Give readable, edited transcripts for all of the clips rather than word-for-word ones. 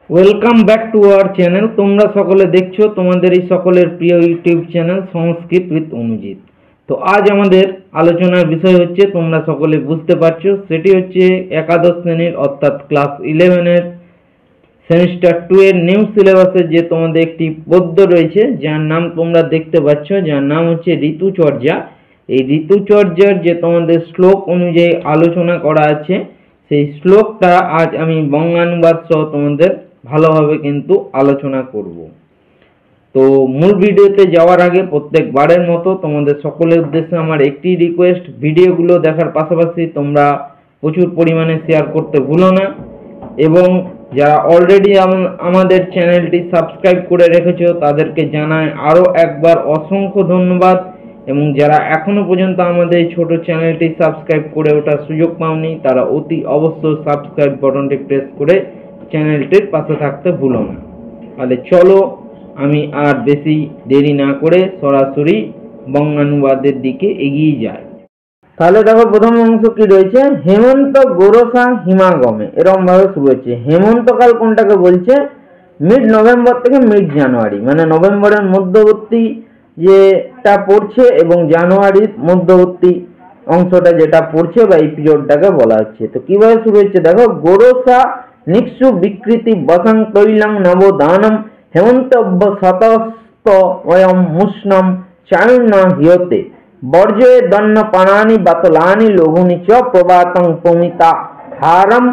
Welcome back to our channel. তোমরা সকলে দেখছো তোমাদের এই সকলের প্রিয় YouTube channel Sanskrit with Anujit. তো আজ আমাদের আলোচনার বিষয় হচ্ছে, তোমরা সকলে বুঝতে পারছো, সেটি হচ্ছে একাদশ শ্রেণীর অর্থাৎ ক্লাস 11-এর সেমিস্টার 2 এর নিউ সিলেবাসের যে তোমাদের একটি পদ্য রয়েছে, যার নাম তোমরা দেখতে পাচ্ছ, যার নাম হচ্ছে ঋতুচর্যা। এই ঋতুচর্যার যে তোমাদের শ্লোক অনুযায়ী আলোচনা করা আছে, সেই শ্লোকটা আজ আমি বঙ্গানুবাদ সহ তোমাদের ভালোভাবে কিন্তু আলোচনা করব। তো মূল ভিডিওতে যাওয়ার আগে প্রত্যেকবারের মতো তোমাদের সকলের উদ্দেশ্যে আমার একটি রিকোয়েস্ট, ভিডিওগুলো দেখার পাশাপাশি তোমরা প্রচুর পরিমাণে শেয়ার করতে ভুলো না, এবং যারা অলরেডি আমাদের চ্যানেলটি সাবস্ক্রাইব করে রেখেছো তাদেরকে জানাই আরও একবার অসংখ্য ধন্যবাদ, এবং যারা এখনো পর্যন্ত আমাদের এই ছোট চ্যানেলটি সাবস্ক্রাইব করে ওঠার সুযোগ পাওনি তারা অতি অবশ্যই সাবস্ক্রাইব বাটনটি প্রেস করে চ্যানেলটির পাশে থাকতে ভুলো না। তাহলে চলো, আমি আর বেশি দেরি না করে সরাসরি বঙ্গানুবাদের দিকে এগিয়ে যাই। তাহলে দেখো, প্রথম অংশ কি রয়েছে, হেমন্ত গোরসা হিমাগমে, এরকম ভাবে শুরু হচ্ছে। হেমন্তকাল কোনটাকে বলছে, মিড নভেম্বর থেকে মিড জানুয়ারি, মানে নভেম্বরের মধ্যবর্তী যেটা পড়ছে এবং জানুয়ারির মধ্যবর্তী অংশটা যেটা পড়ছে বা এই পিরিয়ডটাকে বলা হচ্ছে। তো কিভাবে শুরু হচ্ছে দেখো, গোরসা নিঃসু বিকৃতি বসং তৈলং নবদানম হেমন্ত শতস্ত অয়ম মুষ্ণম চায়ুর্ণ হিয়তে বর্জে দন্ন পানানি বাতলানি লঘুনি চ প্রবাতং পমিতা হারম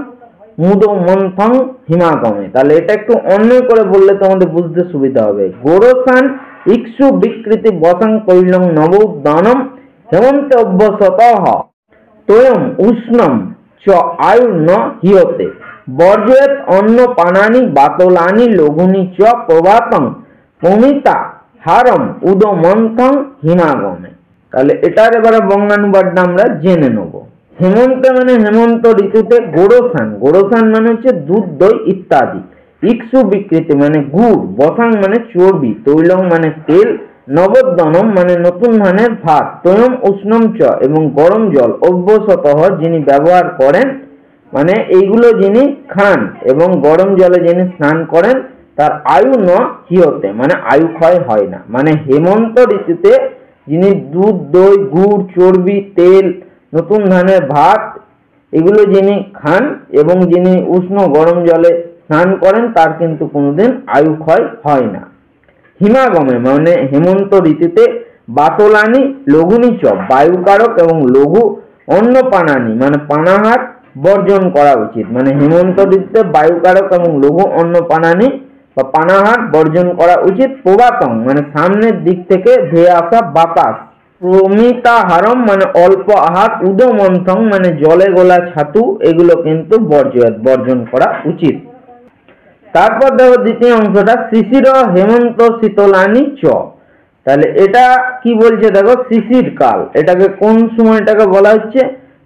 মুদো মন্থং হিমাগমে। তাহলে এটা একটু অন্য করে বললে তোমাদের বুঝতে সুবিধা হবে। গোরসান ইক্ষু বিকৃতি বসং কৈলং নবোদানম হেমন্ত অভ্যসতঃ তয়ম উষ্ণম চ আয়ুর্ন হিয়তে বর্জয়েত অন্ন পানানি বাতলানি লঘুনি চ প্রবাতং পমিতা হারম উদমন্থং হিমাগমে। তাহলে এটার এবারে বঙ্গানুবাদটা আমরা জেনে নেব। হেমন্ত মানে হেমন্ত ঋতুতে, গোরসান, গোরসান মানে হচ্ছে দুধ, দই ইত্যাদি, ইক্ষু বিকৃতি মানে গুড়, বসাং মানে চর্বি, তৈলং মানে তেল, নবোদ্দনম মানে নতুন ধানের ভাত, তয়ম উষ্ণম চ এবং গরম জল, অভ্যসতঃ যিনি ব্যবহার করেন, মানে এইগুলো যিনি খান এবং গরম জলে যিনি স্নান করেন, তার আয়ু ন হিয়তে মানে আয়ু ক্ষয় হয় না। মানে হেমন্ত ঋতুতে যিনি দুধ, দই, গুড়, চর্বি, তেল, নতুন ধানের ভাত এগুলো যিনি খান এবং যিনি উষ্ণ গরম জলে স্নান করেন, তার কিন্তু কোনোদিন আয়ু ক্ষয় হয় না। হিমাগমে মানে হেমন্ত ঋতুতে, বাতলানি লঘুনি চ বায়ুকারক এবং লঘু অন্নপানানি মানে পানাহার বর্জন করা উচিত। মানে হেমন্ত ঋতুতে বায়ুকারক এবং লঘু অন্নপানানি বা পানাহার বর্জন করা উচিত। প্রবাতং মানে সামনের দিক থেকে ধেয়ে আসা বাতাস, প্রমিতাহারম মানে অল্প আহার, উদমন্থং মানে জলে গোলা ছাতু, এগুলো কিন্তু বর্জন করা উচিত। তারপর দেখো দ্বিতীয় অংশটা, শিশির হেমন্ত শীতলানি চ। তাহলে এটা কি বলছে দেখো, শিশির কাল, এটাকে কোন সময়টাকে বলা হচ্ছে,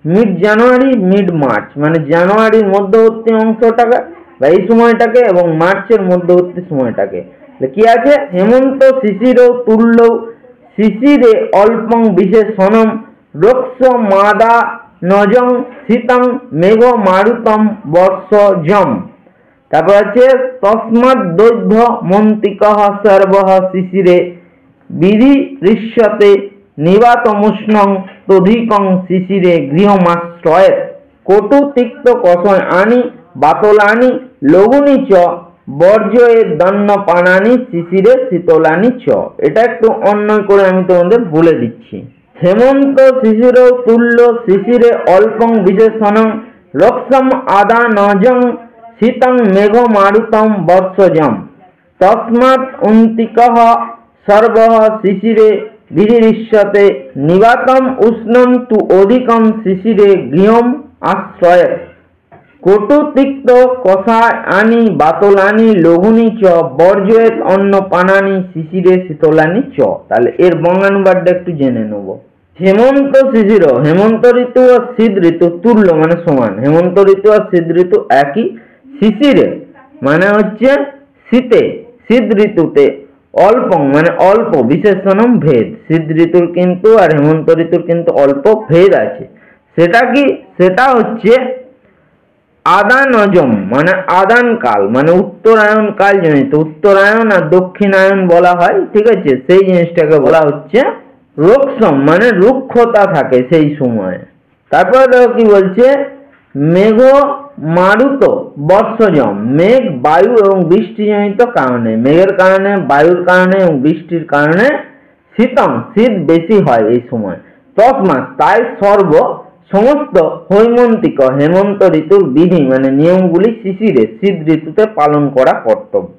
মিড জানুয়ারি মিড মার্চ, মানে জানুয়ারির মধ্যবর্তী অংশটাকে বা এই সময়টাকে এবং মার্চের মধ্যবর্তী সময়টাকে। কি আছে, হেমন্ত শিশির তুল্য শিশিরে অল্পং বিশেষণম রক্ষ মাদা নজং শীতং মেঘ মারুতম বর্ষজম। তারপর আছে তস্মাৎ দৈধ্য মন্তিকঃ সর্বঃ শিশিরে বিধি ঋষ্যতে নিবাতমুষ্ণং তধিকং শিশিরে গৃহমাশ্রয়েৎ কটু তিক্ত কষয় আনি বাতলানি লঘুনি চ বর্জয়ে দন্ন পানানি শিশিরে শীতলানি চ। এটা একটু অন্য করে আমি তোমাদের বলে দিচ্ছি। হেমন্ত শিশির তুল্য শিশিরে অল্পং বিশেষণং রক্ষম আদা নজং শীতং মেঘ মারুতম বর্ষজম তস্মাৎ অন্তিকঃ সর্বঃ শিশিরে বিধিরিষ্যতে নিবাতম উষ্ণম তু অধিকম শিশিরে গৃহম আশ্রয়েৎ কটু তিক্ত কষায় আনি বাতলানি লঘুনি চ বর্জয়েত অন্ন পানানি শিশিরে শীতলানি চ। তাহলে এর বঙ্গানুবাদটা একটু জেনে নেব। হেমন্ত শিশির, হেমন্ত ঋতু আর শীত ঋতু তুল্য মানে সমান, হেমন্ত ঋতু আর শীত ঋতু একই। শিশিরে মানে হচ্ছে শীতে, শীত ঋতুতে অল্প মানে অল্প, বিশেষণম ভেদ, শীত ঋতুর কিন্তু আর হেমন্ত ঋতুর কিন্তু অল্প ভেদ আছে। সেটা কি, সেটা হচ্ছে আদানজম মানে আদান কাল মানে উত্তরায়ণ কাল জনিত, উত্তরায়ণ আর দক্ষিণায়ন বলা হয়, ঠিক আছে, সেই জিনিসটাকে বলা হচ্ছে রোগসম মানে রুক্ষতা থাকে সেই সময়। তারপরে দেখো কি বলছে, মেঘ মারুত বর্ষজম, মেঘ বায়ু এবং বৃষ্টিজনিত কারণে, মেঘের কারণে, বায়ুর কারণে এবং বৃষ্টির কারণে শীতম শীত বেশি হয় এই সময়। তসমাৎ তাই সমস্ত হৈমন্তিক হেমন্ত ঋতুর বিধি মানে নিয়মগুলি শিশিরে শীত ঋতুতে পালন করা কর্তব্য।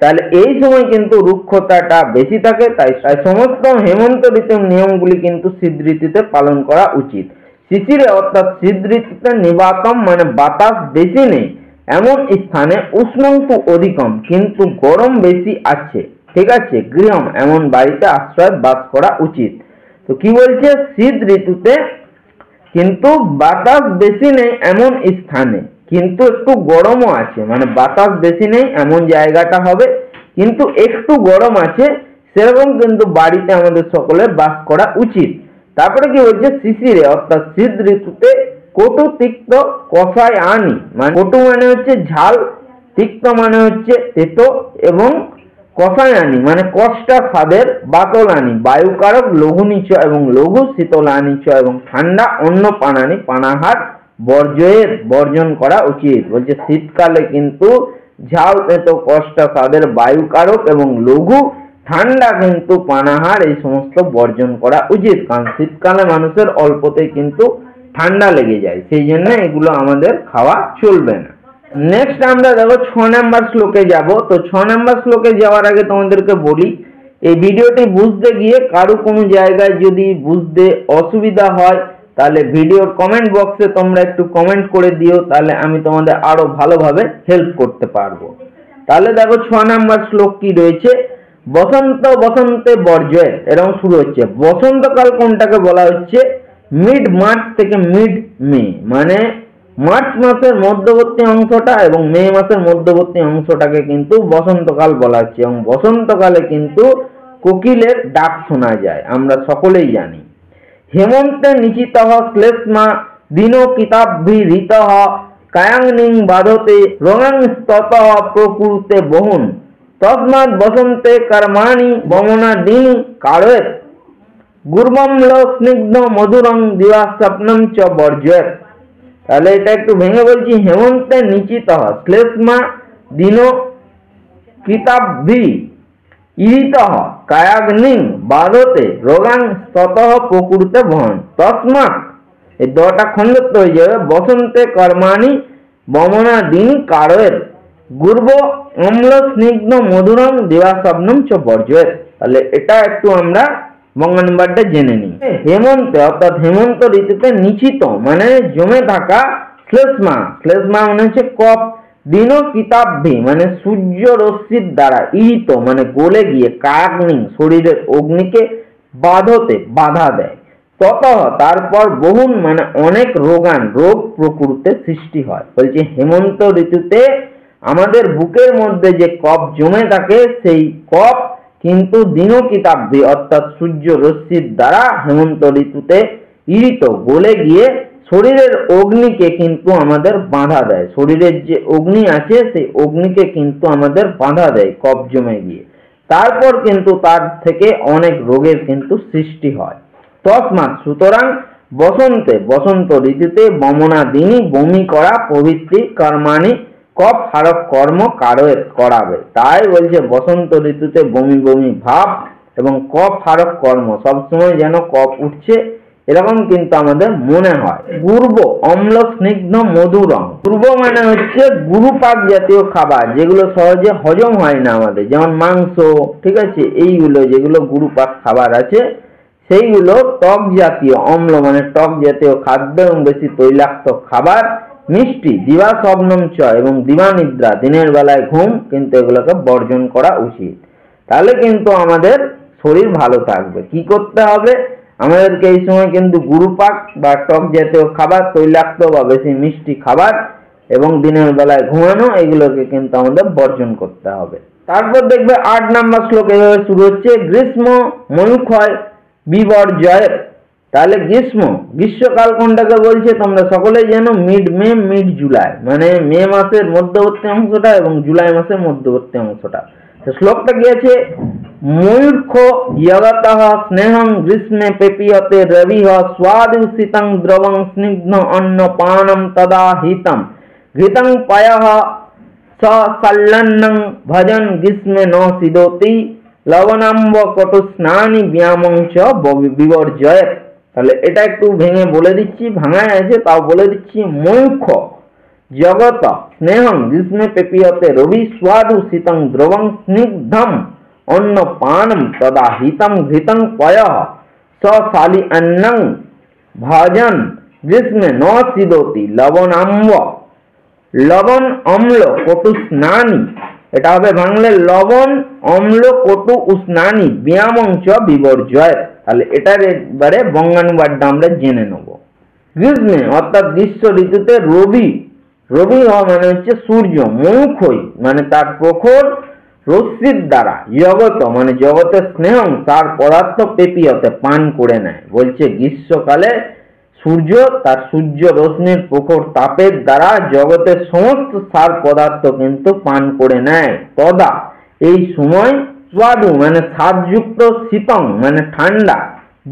তাহলে এই সময় কিন্তু রুক্ষতাটা বেশি থাকে, তাই সমস্ত হেমন্ত ঋতুর নিয়মগুলি কিন্তু শীত ঋতুতে পালন করা উচিত। শিশিরে অর্থাৎ শীত ঋতুতে নিবাতম মানে বাতাস বেশি নেই এমন স্থানে উষ্ণাংশু অধিকম কিন্তু গরম বেশি আছে, ঠিক আছে, গৃহম এমন বাড়িতে আশ্রয় বাস করা উচিত। তো কি বলছে, শীত ঋতুতে কিন্তু বাতাস বেশি নেই এমন স্থানে কিন্তু একটু গরমও আছে, মানে বাতাস বেশি নেই এমন জায়গাটা হবে কিন্তু একটু গরম আছে, সেরকম কিন্তু বাড়িতে আমাদের সকলের বাস করা উচিত। তারপরে কি বলছে, শিশিরে অর্থাৎ শীত ঋতুতে কটু তিক্ত কষায় আনি, মানে কটু মানে হচ্ছে ঝাল, তিক্ত মানে হচ্ছে তেতো এবং কষায়ানি মানে কষ্টা স্বাদের বাতলানি বায়ুকারক লঘুনিচ এবং লঘু শীতলানিচ এবং ঠান্ডা অন্য পানানি পানাহার বর্জন করা উচিত। বলছে শীতকালে কিন্তু ঝাল তেতো কষ্টা স্বাদের বায়ুকারক এবং লঘু ঠান্ডা কিন্তু পানাহার এই সমস্ত বর্জন করা উচিত, কারণ শীতকালে মানুষের অল্পতেই কিন্তু ঠান্ডা লেগে যায়, সেই জন্য এগুলো আমাদের খাওয়া চলবে না। নেক্সট আমরা দেখো 6 নাম্বার শ্লোকে যাব। তো 6 নাম্বার শ্লোকে যাওয়ার আগে তোমাদেরকে বলি, এই ভিডিওটি বুঝতে গিয়ে কারো কোনো জায়গায় যদি বুঝতে অসুবিধা হয় তাহলে ভিডিওর কমেন্ট বক্সে তোমরা একটু কমেন্ট করে দিও, তাহলে আমি তোমাদের আরো ভালোভাবে হেল্প করতে পারবো। তাহলে দেখো 6 নাম্বার শ্লোক কি রয়েছে, বসন্ত বসন্তে বর্জ্য, এরকম শুরু হচ্ছে। বসন্তকাল কোনটাকে বলা হচ্ছে, মিড মার্চ থেকে মিড মে, মানে মার্চ মাসের মধ্যবর্তী অংশটা এবং মে মাসের মধ্যবর্তী অংশটাকে কিন্তু বসন্তকাল বলা হচ্ছে, এবং বসন্তকালে কিন্তু কোকিলের ডাক শোনা যায়, আমরা সকলেই জানি। হেমন্তে নিচিত শ্লেষ্মা দিনো কিতাভিরিত কায়াংনিং বাধতে রঙাংস্তত প্রকুরুতে বহুন তস্মাৎ বসন্তে কর্মাণি বমনা দিনি কারয়েত গুর্বম্ল স্নিগ্ধ মধুরং দিবা স্বপ্নম চ বর্জ্যেত। তাহলে এটা একটু ভেঙে বলছি, হেমন্তে নিচিত শ্লেষ্মা দিনো কিতাভি ইরিত কায়াগ্নিং বাধতে রোগাং স্ততঃ প্রকুরুতে বহন তস্মাৎ, এই দটা খণ্ডত্ব হয়ে যাবে, বসন্তে কর্মাণি বমনা দিন কারয়ের গুর্ব অম্ল স্নিগ্ধ মধুরং দিবা স্বপ্নম চ বর্জ্যেত। তাহলে এটা একটু আমরা বঙ্গানুবাদটা জেনে নিই। হেমন্তে অর্থাৎ হেমন্ত ঋতুতে নিচিত মানে জমে থাকা, শ্লেষ্মা শ্লেষ্মা মানে হচ্ছে কফ, দিন কিতাভি মানে সূর্য রশ্মির দ্বারা, ইরিত মানে গলে গিয়ে, কায়াগ্নি শরীরের অগ্নিকে বাধতে বাধা দেয়, ততঃ তারপর বহুন মানে অনেক রোগান রোগ প্রকৃতিতে সৃষ্টি হয়। বলছে হেমন্ত ঋতুতে আমাদের বুকের মধ্যে যে কফ জমে থাকে সেই কফ কিন্তু দিনকিতাব্দি অর্থাৎ সূর্য রশ্মির দ্বারা হেমন্ত ঋতুতে ইরিত গলে গিয়ে শরীরের অগ্নিকে কিন্তু আমাদের বাধা দেয়, শরীরের যে অগ্নি আছে সেই অগ্নিকে কিন্তু আমাদের বাধা দেয় কফ জমে গিয়ে, তারপর কিন্তু তার থেকে অনেক রোগের কিন্তু সৃষ্টি হয়। তস্মাৎ সুতরাং বসন্তে বসন্ত ঋতুতে বমনা দিনই বমি করা প্রভৃতি কর্মাণি কফ হারক কর্ম কারয়ের করাবে। তাই বলছে বসন্ত ঋতুতে বমি বমি ভাব এবং কফ হারক কর্ম, সবসময় যেন কফ উঠছে এরকম কিন্তু আমাদের মনে হয়। গুর্ব অম্ল স্নিগ্ধ মধুরং, গুর্ব মানে হচ্ছে গুরুপাক জাতীয় খাবার যেগুলো সহজে হজম হয় না আমাদের, যেমন মাংস, ঠিক আছে, এইগুলো যেগুলো গুরুপাক খাবার আছে সেইগুলো টক জাতীয়, অম্ল মানে টক জাতীয় খাদ্য এবং বেশি তৈলাক্ত খাবার, মিষ্টি, দিবা স্বপ্নম চ এবং দিবা নিদ্রা দিনের বেলায় ঘুম কিন্তু এগুলোকে বর্জন করা উচিত। তাহলে কিন্তু আমাদের শরীর ভালো থাকবে। কি করতে হবে আমাদেরকে এই সময়, কিন্তু গুরুপাক বা টক জাতীয় খাবার, তৈলাক্ত বা বেশি মিষ্টি খাবার এবং দিনের বেলায় ঘুমানো এগুলোকে কিন্তু আমাদের বর্জন করতে হবে। তারপর দেখবে 8 নাম্বার শ্লোক এভাবে শুরু হচ্ছে, গ্রীষ্ম ময়ূক্ষয় বিবর্জয়ের, তাহলে গ্রীষ্মকাল কোনটাকে বলছে তোমরা সকলেই জানো, মিড মে মিড জুলাই, মানে মে মাসের মধ্যবর্তী অংশটা এবং জুলাই মাসের মধ্যবর্তী অংশটা। শ্লোকটা কি আছে? মূর্খ জগতঃ স্নেহং গ্রীষ্মে পেপীয়তে রবিহ স্বাদু শীতং দ্রবং স্নিগ্ধ অন্নপানম তদা হিতম ঘৃতং পয়ঃ সল্লন্নং ভজন গ্রীষ্মে ন সিদোতি লবণাম্ব কটু স্নানি ব্যায়ামং চ বিবর্জয়েৎ। তাহলে এটা একটু ভেঙে বলে দিচ্ছি, ভাঙায় আছে তাও বলে দিচ্ছি। মূর্খ জগত স্নেহং গ্রীষ্মে পেপীয়তে রবি স্বাদু শীতং দ্রবং স্নিগ্ধম অন্নপানম তদা হিতম ঘৃতং পয়ঃ সশালি অন্নং ভজন গ্রীষ্মে ন সিদোতি লবণাম্ব লবণ অম্ল কটু স্নানি, এটা হবে বাংলা লবণ অম্ল কটু উষ্ণানি ব্যায়ামং চ বিবর্জয়। তাহলে এটার একবারে বঙ্গানুবাদটা আমরা জেনে নেব। গ্রীষ্মে অর্থাৎ গ্রীষ্ম ঋতুতে রবি হওয়া মানে হচ্ছে সূর্য, মুখই মানে তার প্রখর রশ্মির দ্বারা জগত মানে জগতের স্নেহং তার পদার্থ পেপীয়তে পান করে নেয়। বলছে গ্রীষ্মকালে সূর্য তার সূর্য রশ্মির প্রখর তাপের দ্বারা জগতের সমস্ত সার পদার্থ কিন্তু পান করে নেয়। তদা এই সময় স্বাদু মানে স্বাদযুক্ত, শীতং মানে ঠান্ডা,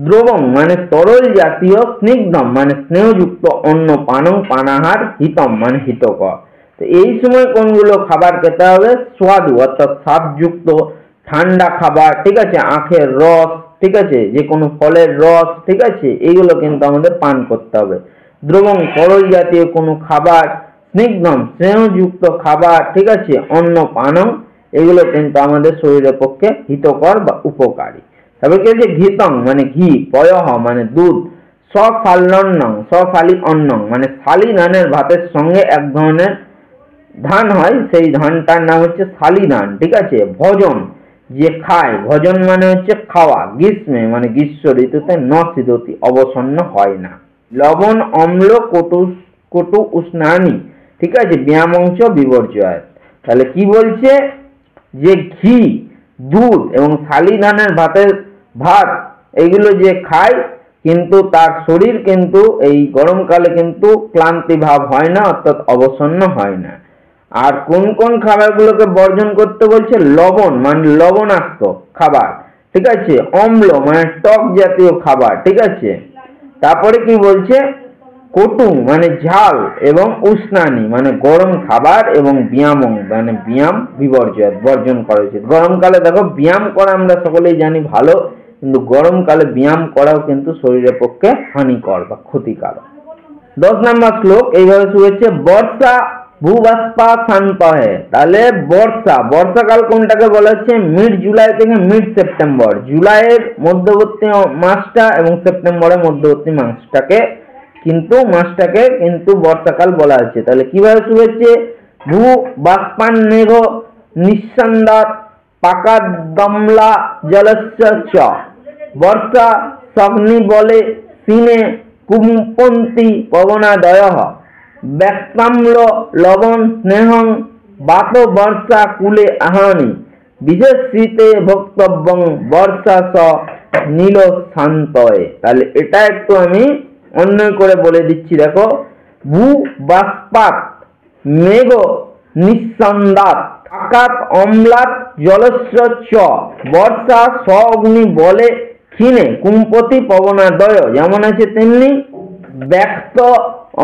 দ্রবং মানে তরল জাতীয়, স্নিগ্ধম মানে স্নেহযুক্ত, অন্ন পানং পানাহার, হিতম মানে হিতকর। তো এই সময় কোনগুলো খাবার খেতে হবে? স্বাদু অর্থাৎ স্বাদযুক্ত ঠান্ডা খাবার, ঠিক আছে, আখের রস, ঠিক আছে, যে কোনো ফলের রস, ঠিক আছে, এইগুলো কিন্তু আমাদের পান করতে হবে। দ্রবং তরল জাতীয় কোনো খাবার, স্নিগ্ধম স্নেহযুক্ত খাবার, ঠিক আছে, অন্ন পানং এগুলো কিন্তু আমাদের শরীরের পক্ষে হিতকর বা উপকারী। তবে কি যে ঘৃতং মানে ঘি, পয়ঃ মানে দুধ, সশাল্যন্নং সশালী অন্নং মানে শালি ধানের ভাতের সঙ্গে এক ধরনের ধান হয়, সেই ধানটার নাম হচ্ছে শালি ধান, ঠিক আছে। ভোজন যে খায়, ভোজন মানে হচ্ছে খাওয়া, গ্রীষ্মে মানে গ্রীষ্ম ঋতুতে ন সিদতি অবসন্ন হয় না। লবণ অম্ল কটু উষ্ণানি, ঠিক আছে, ব্যায়ামংশ বিবর্জয়। তাহলে কি বলছে যে ঘি, দুধ এবং শালি ধানের ভাত এইগুলো যে খায় কিন্তু তার শরীর কিন্তু এই গরমকালে কিন্তু ক্লান্তি ভাব হয় না, অর্থাৎ অবসন্ন হয় না। আর কোন কোন খাবারগুলোকে বর্জন করতে বলছে? লবণ মানে লবণাক্ত খাবার, ঠিক আছে, অম্ল মানে টক জাতীয় খাবার, ঠিক আছে। তারপরে কি বলছে? কটু মানে ঝাল এবং উষ্ণানি মানে গরম খাবার এবং ব্যায়ামং মানে ব্যায়াম বিবর্জয় বর্জন করা উচিত। গরমকালে দেখো ব্যায়াম করা আমরা সকলেই জানি ভালো, কিন্তু গরমকালে ব্যায়াম করাও কিন্তু শরীরের পক্ষে হানিকর বা ক্ষতিকারক। 10 নম্বর শ্লোক এইভাবে শুরু হচ্ছে, বর্ষা ভূবাষ্পা শান্ত হয়। তাহলে বর্ষাকাল কোনটাকে বলা হচ্ছে? মিড জুলাই থেকে মিড সেপ্টেম্বর, জুলাইয়ের মধ্যবর্তী মাসটা এবং সেপ্টেম্বরের মধ্যবর্তী মাসটাকে কিন্তু বর্ষাকাল বলা হচ্ছে। তাহলে কিভাবে শুরু হচ্ছে? ভূ বাষ্পান মেঘ নিঃসন্দাত পাকাদমলা জলস্য চ বর্ষা সগ্নি বলে সিনে কুম্পন্তি পবনাদয়ঃ ব্যক্তাম্ল লবণ স্নেহং বাত বর্ষা কুলে আহানি বিশেষ শীতে ভক্তব্যং বর্ষা স নীল শান্তয়ে। তাহলে এটা একটু আমি অন্য করে বলে দিচ্ছি, দেখো। ভূ বাষ্পাত মেঘ নিঃসন্দাত আকাত অম্লাত জলস্য চ বর্ষা স অগ্নি বলে ক্ষীণে কুম্পতি পবনাদয়, যেমন আছে তেমনি ব্যক্ত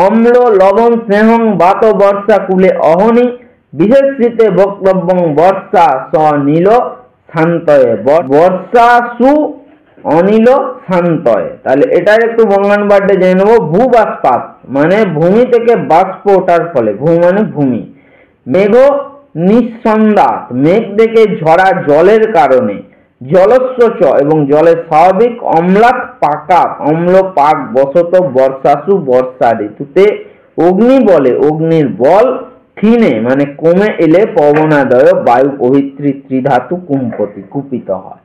অম্ল লবণ স্নেহং বাত বর্ষা কুলে অহনি বিশেষ শীতে বক্তব্যং বর্ষা স নীল শান্তয়ে বর্ষা সু অনিল শান্তয়ে। তাহলে এটার একটু বঙ্গানুবাদটা জেনে নেবো। ভূবাষ্পাত মানে ভূমি থেকে বাষ্প ওঠার ফলে, ভূ মানে ভূমি, মেঘ নিঃসন্দাত মেঘ থেকে ঝরা জলের কারণে, জলস্য চ এবং জলের স্বাভাবিক অম্লাত পাকাত অম্ল পাক বশত বর্ষাসু বর্ষা ঋতুতে অগ্নি বলে অগ্নির বল ক্ষীণে মানে কমে এলে পবনাদয় বায়ু পবিত্রী ত্রিধাতু কুম্পতি কুপিত হয়।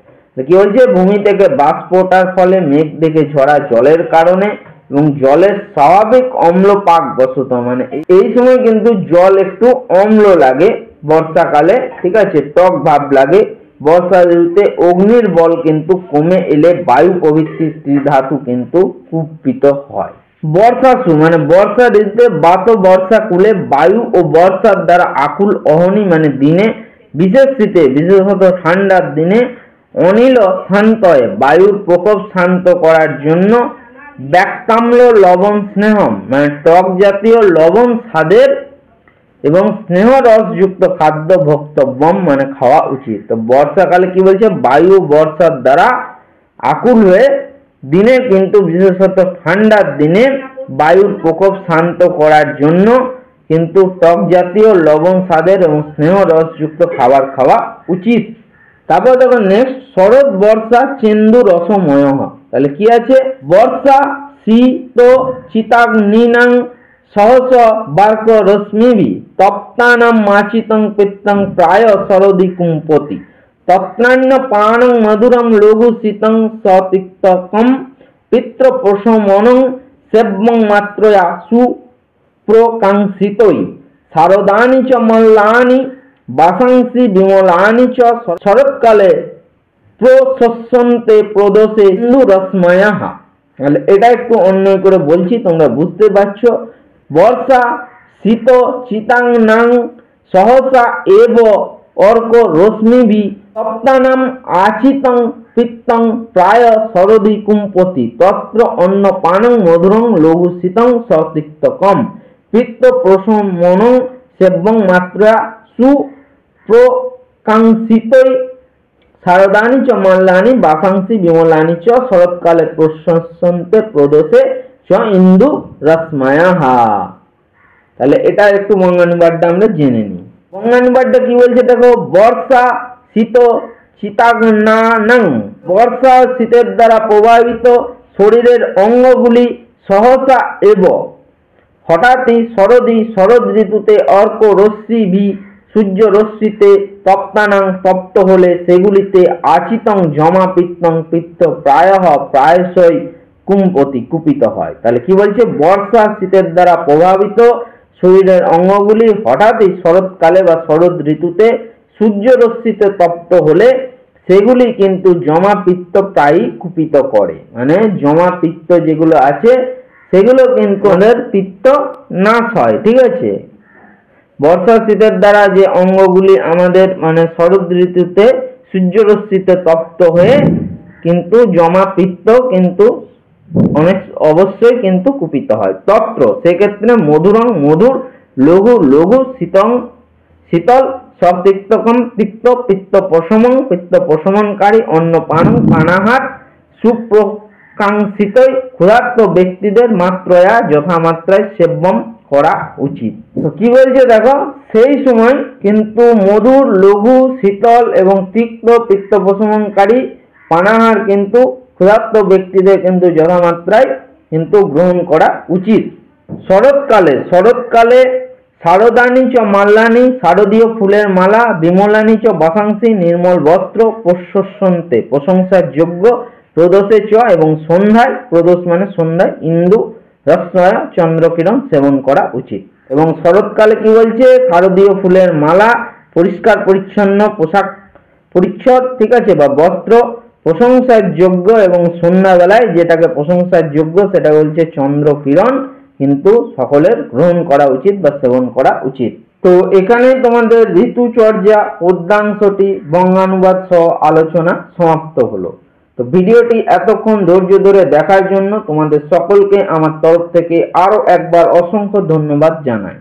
কি বলছে? ভূমি থেকে বাষ্প ওঠার ফলে, মেঘ থেকে ঝরা জলের কারণে এবং জলের স্বাভাবিক অম্ল পাক বশত, মানে এই সময় কিন্তু জল একটু অম্ল লাগে বর্ষাকালে, ঠিক আছে, টক ভাব লাগে, বর্ষা ঋতুতে অগ্নির বল কিন্তু কমে এলে বায়ু প্রভৃতি ত্রিধাতু কিন্তু কুপিত হয়। বর্ষাসু মানে বর্ষা ঋতুতে বাত বর্ষা কুলে বায়ু ও বর্ষার দ্বারা আকুল অহনি মানে দিনে বিশেষ শীতে বিশেষত ঠান্ডার দিনে অনিল শান্তয়ে বায়ুর প্রকোপ শান্ত করার জন্য ব্যাক্তাম্ল লবণ স্নেহম মানে টক জাতীয় লবণ স্বাদের এবং স্নেহ রসযুক্ত খাদ্য ভোক্তব্যম মানে খাওয়া উচিত। তো বর্ষাকালে কি বলছে, বায়ু বর্ষার দ্বারা আকুল হয়ে দিনে কিন্তু বিশেষত ঠান্ডার দিনে বায়ুর প্রকোপ শান্ত করার জন্য কিন্তু টক জাতীয় লবণ স্বাদের এবং স্নেহ রসযুক্ত খাবার খাওয়া উচিত। তারপর দেখো নেক্সট, শরৎ বর্ষা চেন্দু রসময়। তাহলে কি আছে, বর্ষা শীত চিতাগ্নিনাং সহস বার্ক রশ্মিভি তপ্তানাম মাচিতং পিত্তং প্রায় শরদি কুম্পতি তত্নান্য পানং মধুরম লঘু শীতং সতিক্তকম পিত্র প্রশমনং সেব্বং মাত্রয়া সুপ্রকাঙ্ক্ষিতৈ শারদানি চ মল্লানি বাসাংসি বিমলানি চ শরৎকালে প্রশস্যন্তে প্রদোষে ইন্দু রশ্ময়াঃ। তাহলে এটা একটু অন্যায় করে বলছি, তোমরা বুঝতে পারছো। বর্ষা শীত চিতাংনাং সহসা এব অর্ক রশ্মিভি তপ্তানাম আচিতং পিত্তং প্রায় শরদি কুম্পতি তত্র অন্ন পানং মধুরং লঘু শীতং সতিক্তকম পিত্ত প্রশমনং সেব্বং মাত্রা সুপ্রকাঙ্ক্ষিতৈ শারদানি চ মল্লানি বাসাংসি বিমলানি চ শরৎকালে প্রশস্যন্তে প্রদোষে চ ইন্দু রশ্ময়াঃ। তাহলে এটা একটু বঙ্গানুবাদটা আমরা জেনে নিই। বঙ্গানুবাদটা কি বলছে দেখো, বর্ষা শীত চিতাগ্নানাং বর্ষা শীতের দ্বারা প্রভাবিত শরীরের অঙ্গগুলি সহসা এব হঠাৎই শরৎ ঋতুতে অর্ক রশ্মি সূর্য রশ্মিতে তপ্তানাং তপ্ত হলে সেগুলিতে আচিতং জমা পিত্তং পিত্ত প্রায়শই কুম্পতি কুপিত হয়। তাহলে কি বলছে, বর্ষা শীতের দ্বারা প্রভাবিত শরীরের অঙ্গগুলি হঠাৎই শরৎকালে বা শরৎ ঋতুতে সূর্য রশ্মিতে তপ্ত হলে সেগুলি কিন্তু জমা পিত্ত প্রায়ই কুপিত করে, মানে জমা পিত্ত যেগুলো আছে সেগুলো কিন্তু আমাদের পিত্ত নাশ হয়। ঠিক আছে, বর্ষা শীতের দ্বারা যে অঙ্গগুলি আমাদের মানে শরৎ ঋতুতে সূর্য রশ্মিতে তপ্ত হয়ে কিন্তু জমা পিত্ত কিন্তু অনেক অবশ্যই কিন্তু কুপিত হয়। তত্র সেক্ষেত্রে মধুরং মধুর লঘু লঘু শীতং শীতল সতিক্তকম পিত্ত পিত্ত প্রশমন পিত্ত প্রশমনকারী অন্ন পানং পানাহার সুপ্রকাঙ্ক্ষিতৈ ক্ষুধার্ত ব্যক্তিদের মাত্রয়া যথামাত্রায় সেব্যম করা উচিত। তো কি বলছে দেখো, সেই সময় কিন্তু মধুর লঘু শীতল এবং তিক্ত পিত্ত প্রশমনকারী পানাহার কিন্তু ক্ষুধার্ত ব্যক্তিদের কিন্তু যথামাত্রায় কিন্তু গ্রহণ করা উচিত। শরৎকালে শারদানি চ মাল্লানি শারদীয় ফুলের মালা বিমলানি চ বাসাংসি নির্মল বস্ত্র প্রশস্যন্তে প্রশংসার যোগ্য প্রদোষে চ এবং সন্ধ্যায় প্রদোষ মানে সন্ধ্যায় ইন্দু রশ্ময় চন্দ্রকিরণ সেবন করা উচিত। এবং শরৎকালে কি বলছে, শারদীয় ফুলের মালা পরিষ্কার পরিচ্ছন্ন পোশাক পরিচ্ছদ ঠিক আছে বা বস্ত্র প্রশংসার যোগ্য এবং সন্ধ্যাবেলায় যেটাকে প্রশংসার যোগ্য সেটা বলছে চন্দ্রকিরণ কিন্তু সকলের গ্রহণ করা উচিত বা সেবন করা উচিত। তো এখানে তোমাদের ঋতুচর্যা পদ্যাংশটি বঙ্গানুবাদ সহ আলোচনা সমাপ্ত হলো। তো ভিডিওটি এতক্ষণ ধৈর্য ধরে দেখার জন্য তোমাদের সকলকে আমার তরফ থেকে আরো একবার অসংখ্য ধন্যবাদ জানাই।